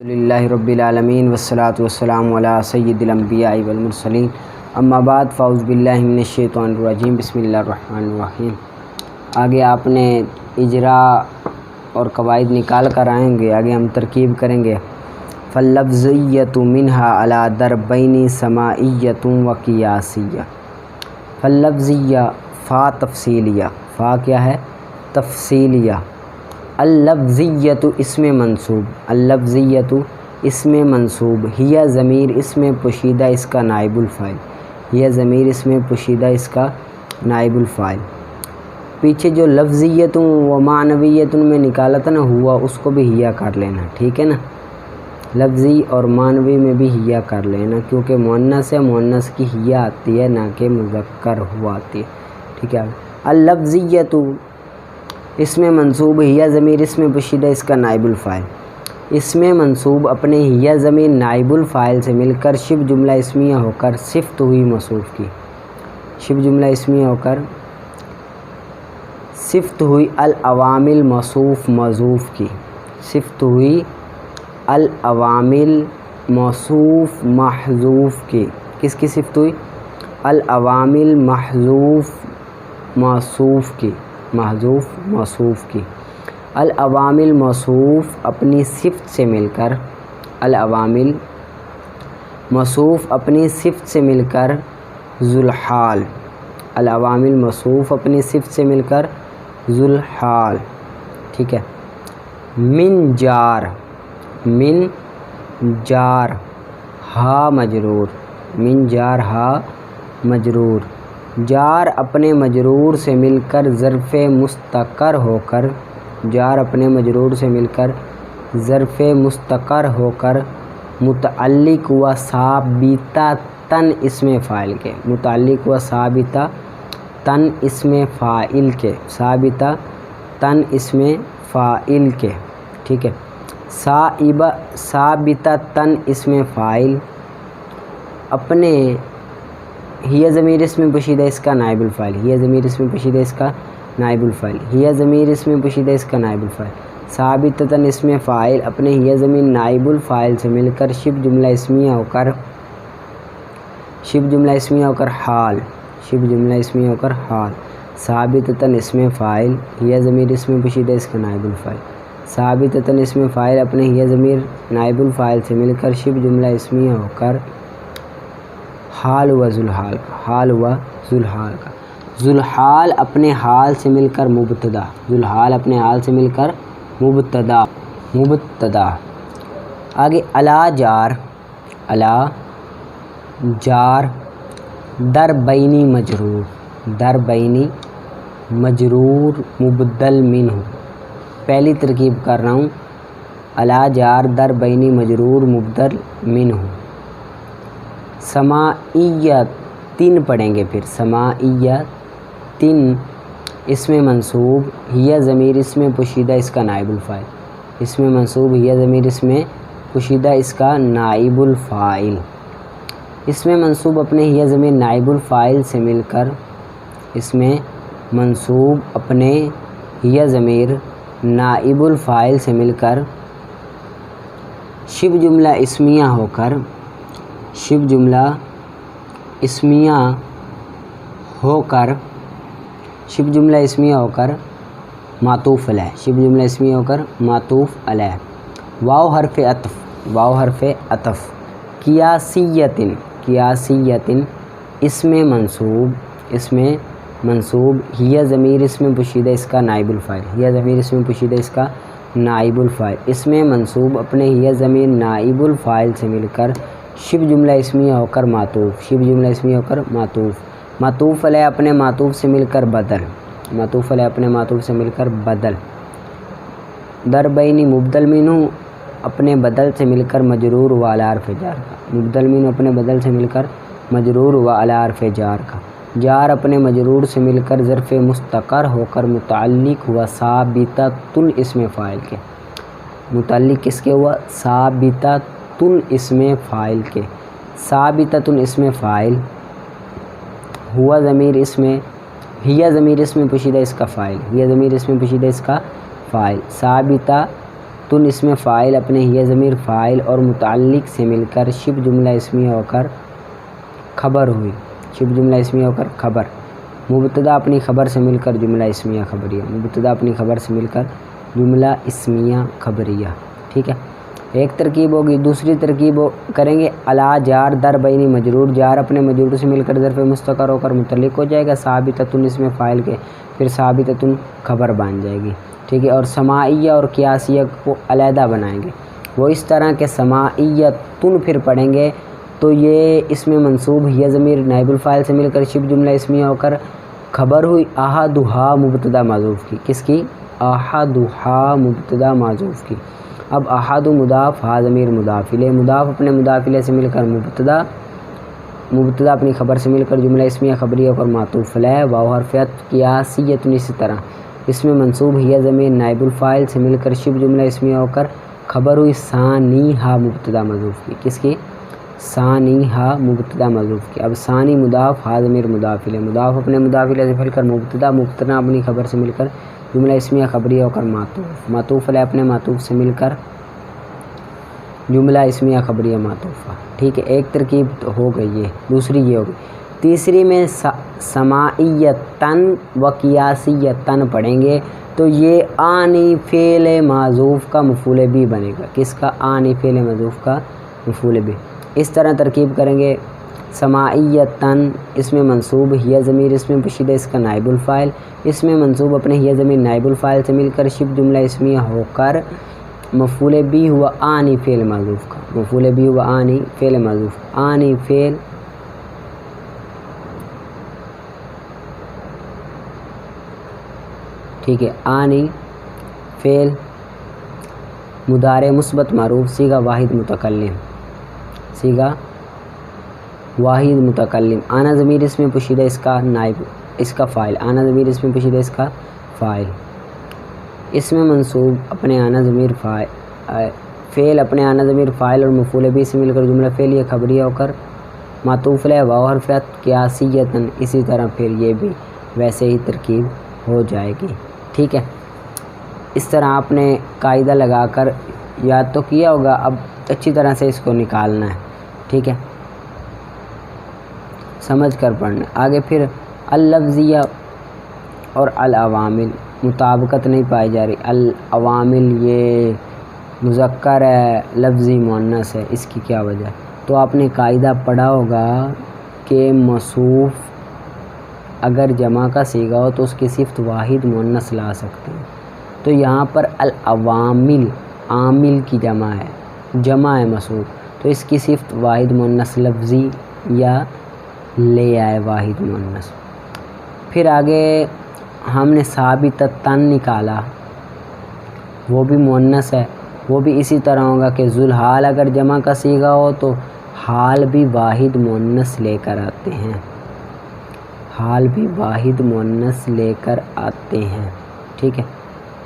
للہ رب العالمین والصلاة والسلام علی سید الانبیاء والمرسلین اما بعد فاعوذ باللہ من الشیطان الرجیم بسم اللہ الرحمن الرحیم۔ آگے آپ نے اجرا اور قواعد نکال کر آئیں گے۔ آگے ہم ترکیب کریں گے۔ فاللفظیۃ منہا علی ضربین سماعیۃ و قیاسیہ۔ فاللفظیہ فا تفصیلیہ، فا کیا ہے؟ تفصیلیہ۔ اللفظیۃ اسم منصوب، اللفظیۃ اسم منصوب، ہی ضمیر اسم پوشیدہ اس کا نائب الفاعل، ہی ضمیر اسم پوشیدہ اس کا نائب الفاعل۔ پیچھے جو لفظیت و معنویت میں نکالا تھا نا ہوا، اس کو بھی ہیا کر لینا، ٹھیک ہے نا۔ لفظی اور معنوی میں بھی ہیا کر لینا، کیونکہ مؤنث ہے، مؤنث کی ہیا آتی ہے، نہ کہ مذکر ہوا آتی ہے، ٹھیک ہے۔ اللفظیۃ اسم منصوب، ہی ضمیر اسم پوشیدہ اس کا نائب الفاعل۔ اسم منصوب اپنے ہی ضمیر نائب الفاعل سے مل کر شبہ جملہ اسمیہ ہو کر صفت ہوئی موصوف کی، شبہ جملہ اسمیہ ہو کر صفت ہوئی العوامل موصوف محذوف کی، صفت ہوئی العوامل موصوف محذوف کی۔ کس کی صفت ہوئی؟ العوامل محذوف موصوف کی، محذوف موصوف کی۔ العوامل موصوف اپنی صفت سے مل کر، العوامل موصوف اپنی صفت سے مل کر ذو الحال، العوامل موصوف اپنی صفت سے مل کر ذو الحال، ٹھیک ہے۔ من جار، من جار ہا مجرور، من جار ہا مجرور، جار اپنے مجرور سے مل کر ظرف مستقر ہو کر، جار اپنے مجرور سے مل کر ظرف مستقر ہو کر متعلق و ثابتہ تن اسم فاعل کے، متعلق و ثابتہ تن اسم فاعل کے، ثابتہ تن اسم فاعل کے، ٹھیک ہے۔ ثابتہ تن اسم فاعل اپنے ہی ضمیر اسم پوشیدہ اس کا نائب الفاعل، ہی ضمیر اسم پوشیدہ اس کا نائب الفاعل، ہی ضمیر اسم پوشیدہ اس کا نائب الفاعل۔ ثابتۃ اسم فاعل اپنے ہی ضمیر نائب الفاعل سے مل کر شبہ جملہ اسمیہ ہو کر، شبہ جملہ اسمیہ ہو کر حال، شبہ جملہ اسمیہ ہو کر حال۔ ثابتۃ اسم فاعل، ہی ضمیر اسم پوشیدہ اس کا نائب الفاعل، ثابتۃ اسم فاعل اپنے ہی ضمیر نائب الفاعل سے مل کر شبہ جملہ اسمیہ ہو کر حال و ذو الحال کا، حال و ذو الحال کا۔ ذو الحال اپنے حال سے مل کر مبتدا، ذو الحال اپنے حال سے مل کر مبتدا، مبتدا۔ آگے الا جار، الا جار در بینی مجرور، در بینی مجرور مبدل منہ، پہلی ترکیب کر رہا ہوں۔ الا جار در بینی مجرور مبدل منہ، سماعیت تین پڑھیں گے پھر، سماعیت تین اسم منصوب، ہی ضمیر اسم پوشیدہ اس کا نائب الفاعل، اسم منصوب ہی ضمیر اسم پوشیدہ اس کا نائب الفاعل۔ اسم منصوب اپنے ہی ضمیر نائب الفاعل سے مل کر، اسم منصوب اپنے ہی ضمیر نائب الفاعل سے مل کر شبہ جملہ اسمیہ ہو کر، شبہ جملہ اسمیہ ہو کر، شبہ جملہ اسمیہ ہو کر معطوف علیہ، شبہ جملہ اسمیہ ہو کر معطوف علیہ۔ واو حرف عطف، واو حرف عطف۔ قیاسیۃ، قیاسیۃ اسم منصوب، اسم منصوب ہی ضمیر اسم پوشیدہ اس کا نائب الفاعل، ہی ضمیر اسم پوشیدہ اس کا نائب الفاعل۔ اسم منصوب اپنے ہی ضمیر نائب الفاعل سے مل کر شبہ جملہ اسمیہ ہو کر معطوف، شبہ جملہ اسمیہ ہو کر معطوف۔ معطوف علیہ اپنے معطوف سے مل کر بدل، معطوف علیہ اپنے معطوف سے مل کر بدل۔ در بینی مبدل منہ اپنے بدل سے مل کر مجرور و علی حرف جار کا، مبدل منہ اپنے بدل سے مل کر مجرور و علی حرف جار کا۔ جار اپنے مجرور سے مل کر ظرف مستقر ہو کر متعلق ہوا ثابتۃ اسم فاعل کے، متعلق کس کے ہوا؟ ثابتۃ اسم فاعل کے۔ ثابتۃ اسم فاعل، ہوا ضمیر اسم، ہی ضمیر اسم پوشیدہ اس کا فاعل، ہی ضمیر اسم پوشیدہ اس کا فاعل۔ ثابتہ تن اسم فاعل اپنے ہی ضمیر فاعل اور متعلق سے مل کر شبہ جملہ اسمیہ ہو کر خبر ہوئی، شبہ جملہ اسمیہ ہو کر خبر، مبتدا اپنی خبر سے مل کر جملہ اسمیہ خبریہ، مبتدا اپنی خبر سے مل کر جملہ اسمیہ خبریہ، ٹھیک ہے، ایک ترکیب ہوگی۔ دوسری ترکیب کریں گے الا جار در بینی مجرور، جار اپنے مجرور سے مل کر ظرف مستقر ہو کر متعلق ہو جائے گا ثابتۃ اسم فاعل کے، پھر ثابتۃ خبر بن جائے گی، ٹھیک ہے، اور سماعیہ اور قیاسیہ کو علیحدہ بنائیں گے، وہ اس طرح کہ سماعیتن پھر پڑھیں گے تو یہ اس میں منصوب ہی ضمیر نائب الفاعل سے مل کر شبہ جملہ اسمیہ ہو کر خبر ہوئی احدھا مبتدا معذوف کی، کس کی؟ احدھا مبتدا معذوف کی۔ اب احد مضاف ہا ضمیر مضاف الیہ، مضاف اپنے مضاف الیہ سے مل کر مبتدا اپنی خبر سے مل کر جملہ اسمیہ خبریہ پر معطوف علیہ، واو حرف عطف قیاسیۃ، اسی طرح اس میں منصوب ہی ضمیر نائب الفاعل سے مل کر شبہ جملہ اسمیہ ہو کر خبر ہوئی ثانی ہا مبتدا معذوف کی، کس کی؟ ثانی ہا مبتدا معذوف کی۔ اب ثانی مضاف ہا ضمیر مضاف الیہ، مضاف اپنے مضاف الیہ سے مل کر مبتدا اپنی خبر سے مل کر جملہ اسمیہ خبریہ ہو کر معطوف علیہ اپنے معطوف سے مل کر جملہ اسمیہ خبریہ معطوفہ، ٹھیک ہے، ایک ترکیب تو ہو گئی ہے، دوسری یہ ہوگی۔ تیسری میں سماعیتن و قیاسیتن پڑھیں گے تو یہ آنی فعل معذوف کا مفعول بھی بنے گا، کس کا؟ آنی فعل معذوف کا مفعول بھی۔ اس طرح ترکیب کریں گے سماعیتن اس میں منصوب ہی ضمیر اس میں پوشیدہ اس کا نائب الفاعل، اس میں منصوب اپنے ہی ضمیر نائب الفاعل سے مل کر شبہ جملہ اسمیہ ہو کر مفعول بھی ہوا آنی فعل معذوف کا، مفعول بھی ہوا آنی فعل معذوف، آنی فعل ٹھیک ہے، آنی فعل مضارع مثبت معروف صیغہ واحد متکلم، صیغہ واحد متکلم، آنا ضمیر اس میں پوشیدہ اس کا نائب اس کا فاعل، آنا ضمیر اس میں پوشیدہ اس کا فاعل، اس میں منصوب اپنے آنا ضمیر فعل اپنے آنا ضمیر فاعل اور مفعول بھی سے مل کر جملہ فعلیہ خبریہ ہو کر معطوف علیہ واو حرف عطف قیاسیۃ، اسی طرح پھر یہ بھی ویسے ہی ترکیب ہو جائے گی، ٹھیک ہے۔ اس طرح آپ نے قاعدہ لگا کر یاد تو کیا ہوگا، اب اچھی طرح سے اس کو نکالنا ہے، ٹھیک ہے، سمجھ کر پڑھنا۔ آگے پھر اللفظیہ اور العوامل، مطابقت نہیں پائی جا رہی، العوامل یہ مذکر ہے لفظی مؤنث ہے، اس کی کیا وجہ؟ تو آپ نے قاعدہ پڑھا ہوگا کہ موصوف اگر جمع کا صیغہ ہو تو اس کی صفت واحد مؤنث لا سکتے ہیں، تو یہاں پر العوامل عامل کی جمع ہے موصوف، تو اس کی صفت واحد مؤنث لفظی یا لے آئے واحد مؤنث۔ پھر آگے ہم نے ثابتتن نکالا، وہ بھی مؤنث ہے، وہ بھی اسی طرح ہوگا کہ ذوالحال اگر جمع کا صیغہ ہو تو حال بھی واحد مؤنث لے کر آتے ہیں، حال بھی واحد مؤنث لے کر آتے ہیں، ٹھیک ہے۔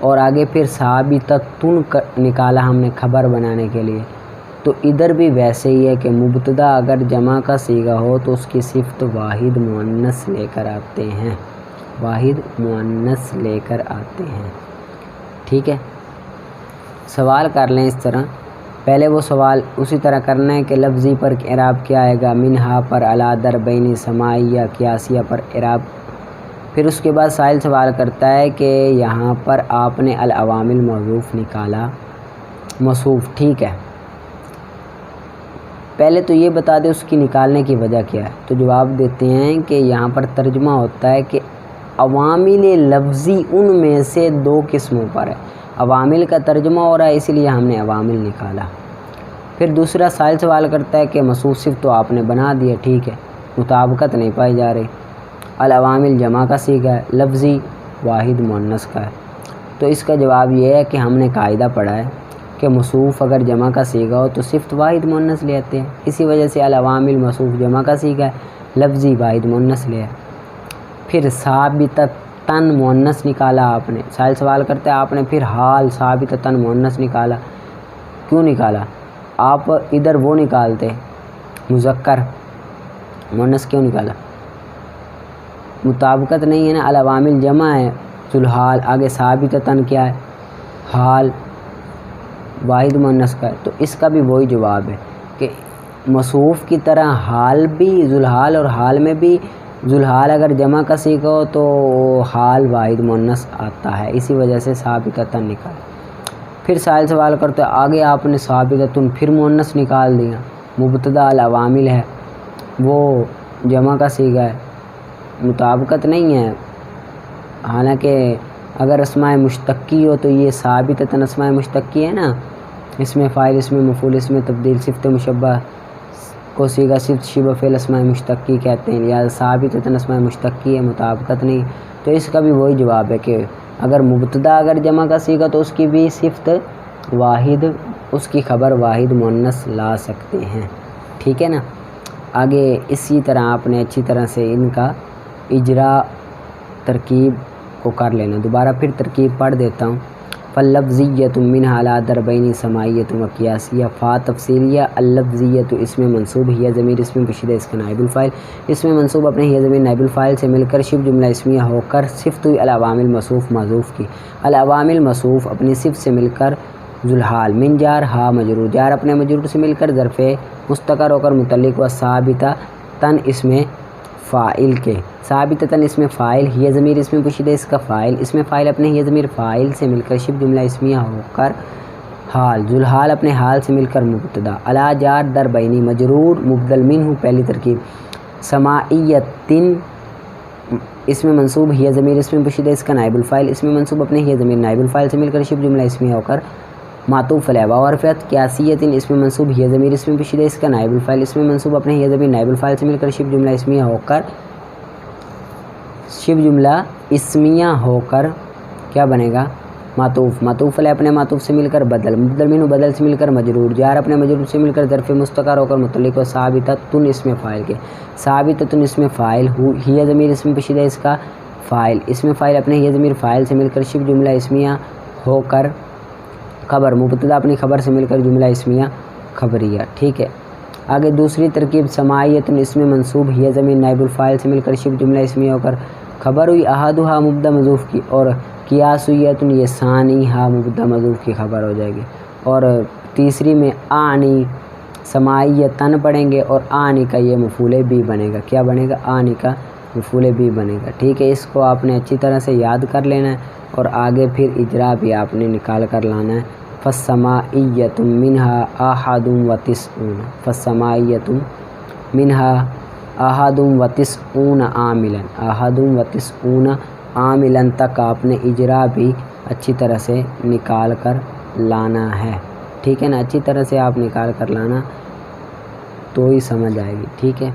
اور آگے پھر ثابتتن نکالا ہم نے خبر بنانے کے لیے، تو ادھر بھی ویسے ہی ہے کہ مبتدا اگر جمع کا صیغہ ہو تو اس کی صفت واحد مؤنث لے کر آتے ہیں، واحد مؤنث لے کر آتے ہیں، ٹھیک ہے۔ سوال کر لیں اس طرح، پہلے وہ سوال اسی طرح کرنا ہے کہ لفظی پر اعراب کیا آئے گا، منہا پر الا در بینی سماعیہ قیاسیہ پر اعراب، پھر اس کے بعد سائل سوال کرتا ہے کہ یہاں پر آپ نے العوامل موصوف نکالا موصوف، ٹھیک ہے، پہلے تو یہ بتا دیں اس کی نکالنے کی وجہ کیا ہے، تو جواب دیتے ہیں کہ یہاں پر ترجمہ ہوتا ہے کہ عوامل لفظی ان میں سے دو قسموں پر ہے، عوامل کا ترجمہ ہو رہا ہے اسی لیے ہم نے عوامل نکالا۔ پھر دوسرا سائل سوال کرتا ہے کہ موصوف صفت تو آپ نے بنا دیا، ٹھیک ہے، مطابقت نہیں پائی جا رہی، العوامل جمع کا صیغہ ہے، لفظی واحد مؤنث کا ہے، تو اس کا جواب یہ ہے کہ ہم نے قاعدہ پڑھا ہے کہ موصوف اگر جمع کا صیغہ ہو تو صفت واحد مؤنث لے آتے ہیں، اسی وجہ سے العوامل موصوف جمع کا صیغہ ہے، لفظی واحد مؤنث لے ہے۔ پھر ثابتتن مؤنث نکالا آپ نے، سائل سوال کرتا ہے آپ نے پھر حال ثابتتن مؤنث نکالا، کیوں نکالا؟ آپ ادھر وہ نکالتے مذکر مؤنث کیوں نکالا؟ مطابقت نہیں ہے نا، العوامل جمع ہے ذوالحال، آگے ثابتتن کیا ہے؟ حال، واحد مؤنث کا ہے، تو اس کا بھی وہی جواب ہے کہ موصوف کی طرح حال بھی ذوالحال اور حال میں بھی ذوالحال اگر جمع کا صیغہ ہو تو حال واحد مؤنث آتا ہے، اسی وجہ سے ثابتۃً نکال۔ پھر سائل سوال کرتے آگے آپ نے ثابتۃً پھر مؤنث نکال دیا، مبتدا العوامل ہے وہ جمع کا صیغہ ہے، مطابقت نہیں ہے، حالانکہ اگر اسماء مشتقی ہو تو یہ ثابتۃً اسماء مشتقی ہے نا، اس میں فاعل، اس میں مفعول، اس میں تبدیل، صفت مشبہ کو صیغہ صفت شبہ فعل اسماء مشتقی کہتے ہیں، یا ثابتۃً اسماء مشتقی ہے، مطابقت نہیں، تو اس کا بھی وہی جواب ہے کہ اگر مبتدا اگر جمع کا صیغہ تو اس کی بھی صفت واحد، اس کی خبر واحد مؤنث لا سکتے ہیں، ٹھیک ہے نا۔ آگے اسی طرح آپ نے اچھی طرح سے ان کا اجرا ترکیب کو کر لینا، دوبارہ پھر ترکیب پڑھ دیتا ہوں۔ فاللفظیۃ منہا علی ضربین سماعیۃ و قیاسیہ، فا تفصیلیہ، اللفظیۃ اسم منصوب ہی ضمیر اسم پوشیدہ اس کا نائب الفاعل، اسم منصوب اپنے ہی ضمیر نائب الفاعل سے مل کر شبہ جملہ اسمیہ ہو کر صفت ہوئی العوامل موصوف محذوف کی، العوامل موصوف اپنی صفت سے مل کر ذوالحال، من جار ہا مجرور، جار اپنے مجرور سے مل کر ظرف مستقر ہو کر متعلق و ثابتۃً اسم فاعل کے، ثابتۃً اسم فاعل ہی ضمیر اسم پوشیدہ اس کا فاعل، اسم فاعل اپنے ہی ضمیر فاعل سے مل کر شبہ جملہ اسمیہ ہو کر حال، ذوالحال اپنے حال سے مل کر مبتدا، علی جار در بینی مجرور مبدل منہ پہلی ترکیب، سماعیۃ اسم منصوب ہی ضمیر اسم پوشیدہ اس کا نائب الفاعل، اسم منصوب اپنے ہی ضمیر نائب الفاعل سے مل کر شبہ جملہ اسمیہ ہو کر معطوف علیہ، واو حرفیت قیاسیۃ اسم منصوب ہی ضمیر اسم پوشیدہ اس کا نائب الفاعل، اسم منصوب اپنے ہی ضمیر نائب الفاعل سے مل کر شبہ جملہ اسمیہ ہو کر کیا بنے گا معطوف، معطوف علیہ اپنے معطوف سے مل کر بدل، مبدل منہ بدل سے مل کر مجرور، جار اپنے مجرور سے مل کر ظرف مستقر ہو کر متعلق و ثابتۃً اسم فاعل کے، ثابتۃً اسم فاعل ہی ضمیر اسم پوشیدہ اس کا فاعل، اسم فاعل اپنے ہی ضمیر فاعل سے مل کر شبہ جملہ اسمیہ ہو کر خبر، مبتدا اپنی خبر سے مل کر جملہ اسمیہ خبریہ، ٹھیک ہے۔ آگے دوسری ترکیب، سماعیۃ اسم منصوب ہی ضمیر نائب الفاعل سے مل کر شبہ جملہ اسمیہ ہو کر خبر ہوئی، احدھا مبتدا محذوف کی، اور قیاسیۃ یہ ثانی ہا مبتدا محذوف کی خبر ہو جائے گی، اور تیسری میں آنی سماعیۃً پڑھیں گے اور آنی کا یہ مفعول بھی بنے گا، کیا بنے گا آنی کا مفعول بھی بنے گا، ٹھیک ہے۔ اس کو آپ نے اچھی طرح سے یاد کر لینا ہے اور آگے پھر اجرا بھی آپ نے نکال کر لانا ہے۔ فالسماعیۃ منہا احد و تسعون، فالسماعیۃ منہا احد و تسعون عاملا، احد و تسعون عاملا تک آپ نے اجرا بھی اچھی طرح سے نکال کر لانا ہے، ٹھیک ہے نا، اچھی طرح سے آپ نکال کر لانا تو ہی سمجھ آئے گی، ٹھیک ہے۔